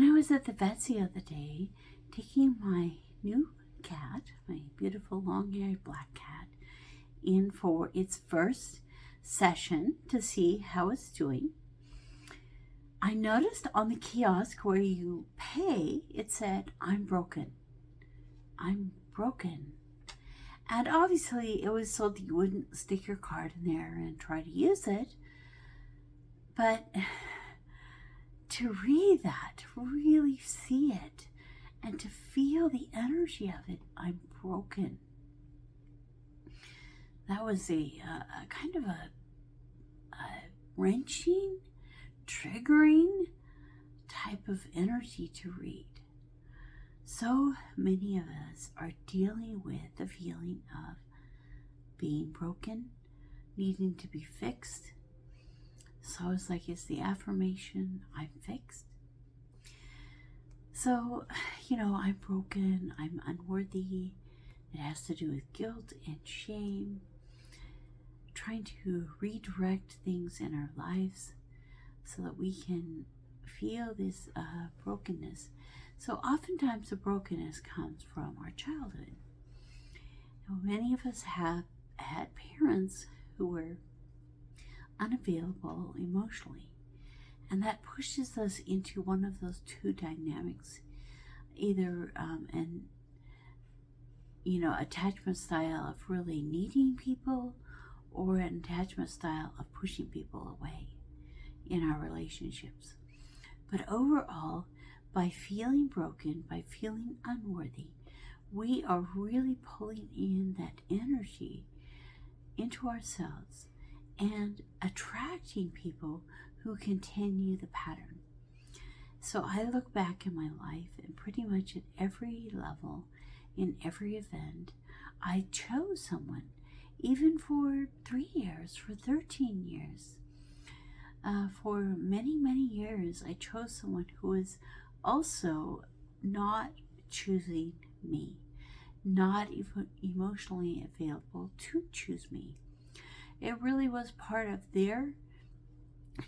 when I was at the vet's the other day, taking my new cat, my beautiful long-haired black cat, in for its first session to see how it's doing, I noticed on the kiosk where you pay, it said, "I'm broken. I'm broken." And obviously it was so that you wouldn't stick your card in there and try to use it. But to read that, to really see it, and to feel the energy of it, "I'm broken." That was a kind of a wrenching, triggering type of energy to read. So many of us are dealing with the feeling of being broken, needing to be fixed. So it's like, it's the affirmation, "I'm fixed." So, I'm broken, I'm unworthy. It has to do with guilt and shame, trying to redirect things in our lives so that we can feel this brokenness. So oftentimes the brokenness comes from our childhood. Now, many of us have had parents who were unavailable emotionally, and that pushes us into one of those two dynamics, either an attachment style of really needing people, or an attachment style of pushing people away in our relationships. But overall, by feeling broken, by feeling unworthy, we are really pulling in that energy into ourselves and attracting people who continue the pattern. So I look back in my life, and pretty much at every level, in every event, I chose someone, even for 3 years, for 13 years. For many, many years, I chose someone who was also not choosing me, not even emotionally available to choose me. It really was part of their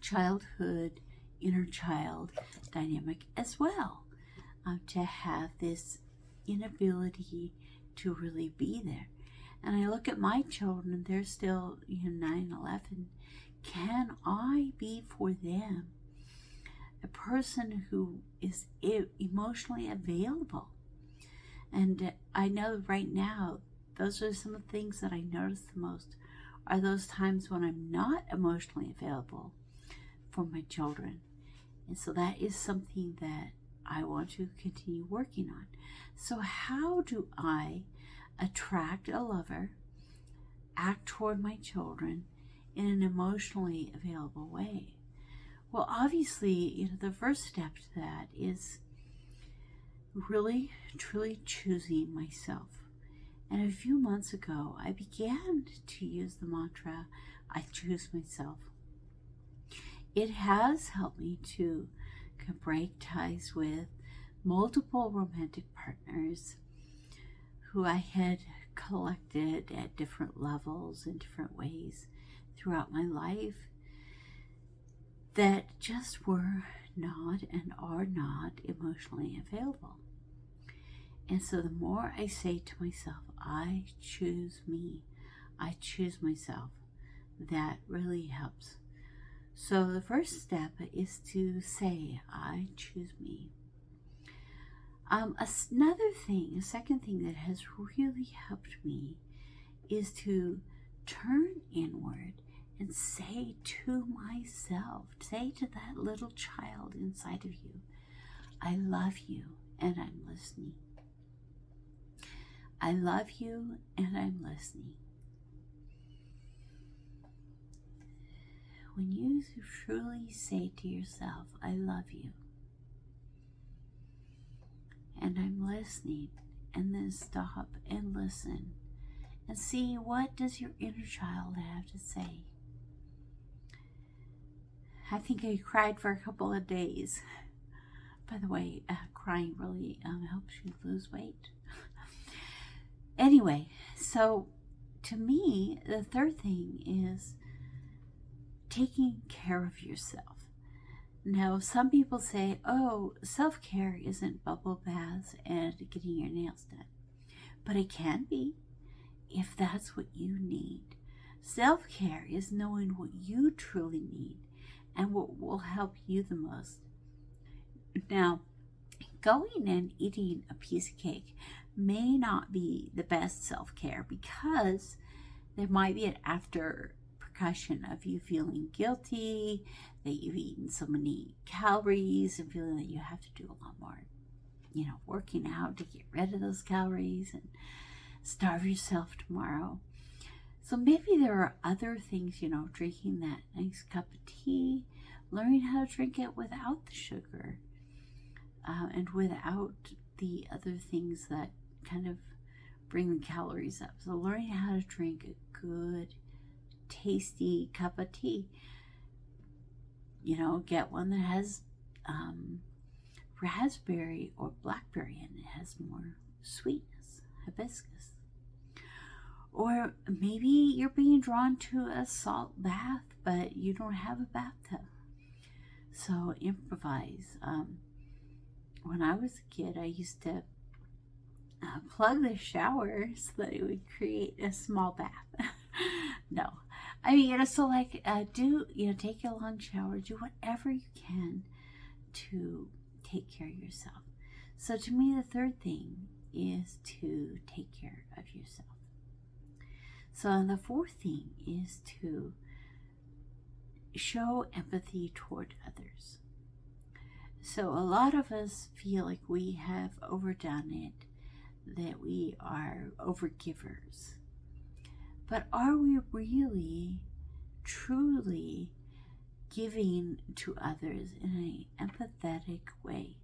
childhood, inner child dynamic as well, to have this inability to really be there. And I look at my children, they're still 9, 11. Can I be for them a person who is emotionally available? And I know right now, those are some of the things that I notice the most, are those times when I'm not emotionally available for my children. And so that is something that I want to continue working on. So how do I attract a lover, act toward my children in an emotionally available way? Well, obviously, the first step to that is really, truly choosing myself. And a few months ago, I began to use the mantra, "I choose myself." It has helped me to break ties with multiple romantic partners who I had collected at different levels in different ways throughout my life that just were not and are not emotionally available. And so the more I say to myself, "I choose me, I choose myself," that really helps. So the first step is to say, "I choose me." A second thing that has really helped me is to turn inward and say to myself, say to that little child inside of you, "I love you and I'm listening. I love you and I'm listening." When you truly say to yourself, "I love you and I'm listening," and then stop and listen and see, what does your inner child have to say? I think I cried for a couple of days. By the way, crying really helps you lose weight. Anyway, so to me, the third thing is taking care of yourself. Now, some people say, oh, self-care isn't bubble baths and getting your nails done. But it can be if that's what you need. Self-care is knowing what you truly need and what will help you the most. Now, going and eating a piece of cake may not be the best self-care because there might be an after repercussion of you feeling guilty that you've eaten so many calories and feeling that you have to do a lot more, working out to get rid of those calories and starve yourself tomorrow. So maybe there are other things, drinking that nice cup of tea, learning how to drink it without the sugar and without the other things that kind of bring the calories up. So learning how to drink a good, tasty cup of tea. Get one that has raspberry or blackberry and it has more sweetness, hibiscus. Or maybe you're being drawn to a salt bath, but you don't have a bathtub. So improvise. When I was a kid, I used to plug the shower so that it would create a small bath. No. I mean, so like, take a long shower, do whatever you can to take care of yourself. So to me, the third thing is to take care of yourself. So the fourth thing is to show empathy toward others. So a lot of us feel like we have overdone it, that we are overgivers. But are we really, truly giving to others in an empathetic way?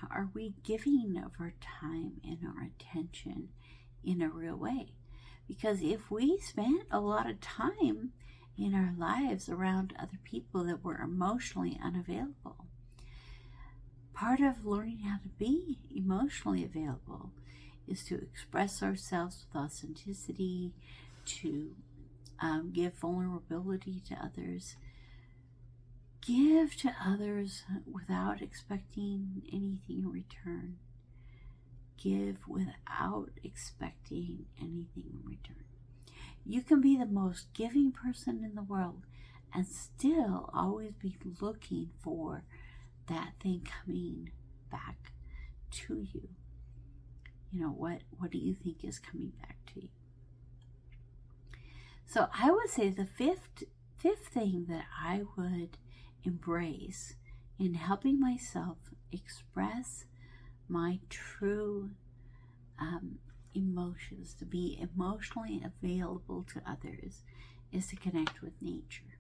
Are we giving of our time and our attention in a real way? Because if we spent a lot of time in our lives around other people that were emotionally unavailable, part of learning how to be emotionally available is to express ourselves with authenticity, to give vulnerability to others, give to others without expecting anything in return, give without expecting anything in return. You can be the most giving person in the world and still always be looking for that thing coming back to you. What do you think is coming back to you? So I would say the fifth thing that I would embrace in helping myself express my true emotions, to be emotionally available to others, is to connect with nature.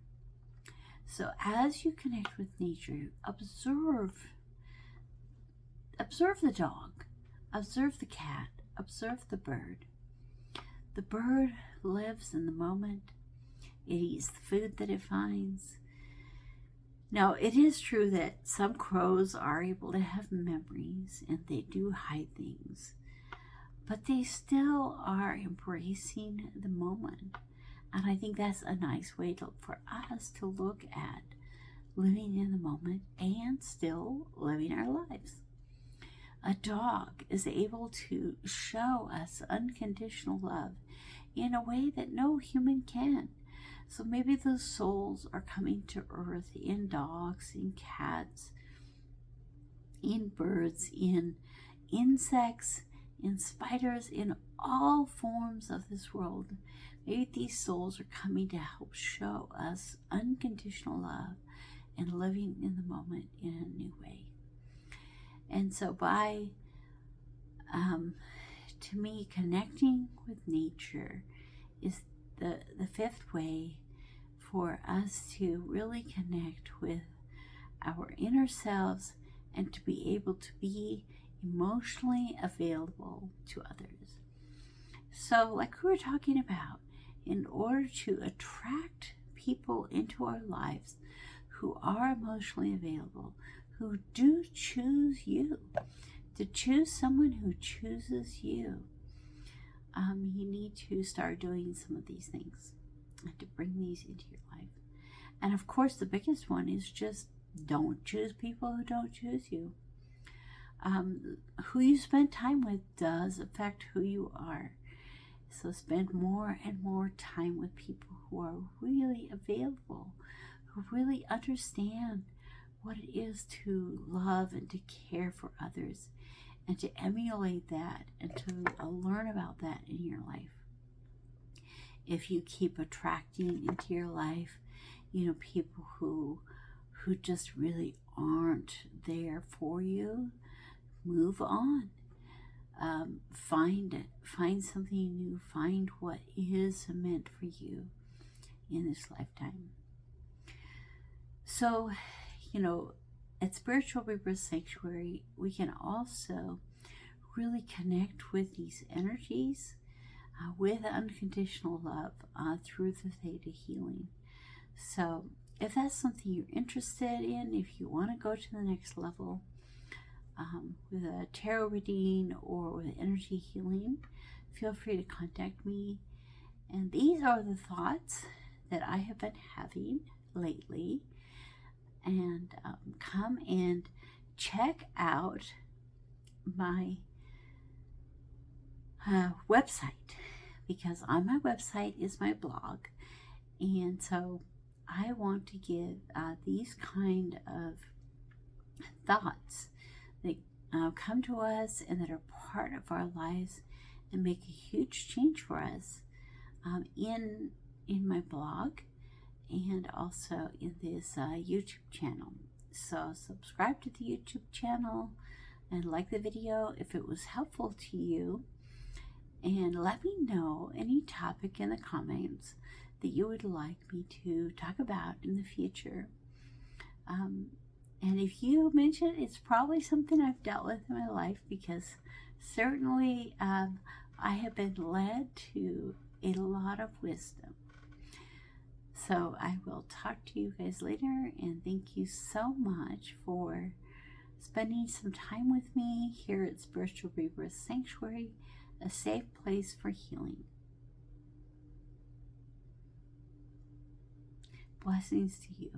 So as you connect with nature, observe the dog, observe the cat, observe the bird. The bird lives in the moment. It eats the food that it finds. Now, it is true that some crows are able to have memories and they do hide things, but they still are embracing the moment. And I think that's a nice way for us to look at living in the moment and still living our lives. A dog is able to show us unconditional love in a way that no human can. So maybe those souls are coming to earth in dogs, in cats, in birds, in insects, in spiders, in all forms of this world. Maybe these souls are coming to help show us unconditional love and living in the moment in a new way. And so by, to me, connecting with nature is the fifth way for us to really connect with our inner selves and to be able to be emotionally available to others. So like we were talking about, in order to attract people into our lives who are emotionally available, who do choose you, to choose someone who chooses you, you need to start doing some of these things and to bring these into your life. And of course, the biggest one is just don't choose people who don't choose you. Who you spend time with does affect who you are. So spend more and more time with people who are really available, who really understand what it is to love and to care for others, and to emulate that and to learn about that in your life. If you keep attracting into your life, people who just really aren't there for you, move on. Find something new. Find what is meant for you in this lifetime. So, at Spiritual Rebirth Sanctuary, we can also really connect with these energies with unconditional love through the Theta Healing. So if that's something you're interested in, if you want to go to the next level with a tarot reading or with energy healing, feel free to contact me. And these are the thoughts that I have been having lately. And come and check out my website, because on my website is my blog. And so I want to give these kind of thoughts that come to us and that are part of our lives and make a huge change for us in my blog and also in this YouTube channel. So subscribe to the YouTube channel and like the video if it was helpful to you, and let me know any topic in the comments that you would like me to talk about in the future. And if you mention it, it's probably something I've dealt with in my life, because certainly I have been led to a lot of wisdom. So I will talk to you guys later, and thank you so much for spending some time with me here at Spiritual Rebirth Sanctuary, a safe place for healing. Blessings to you.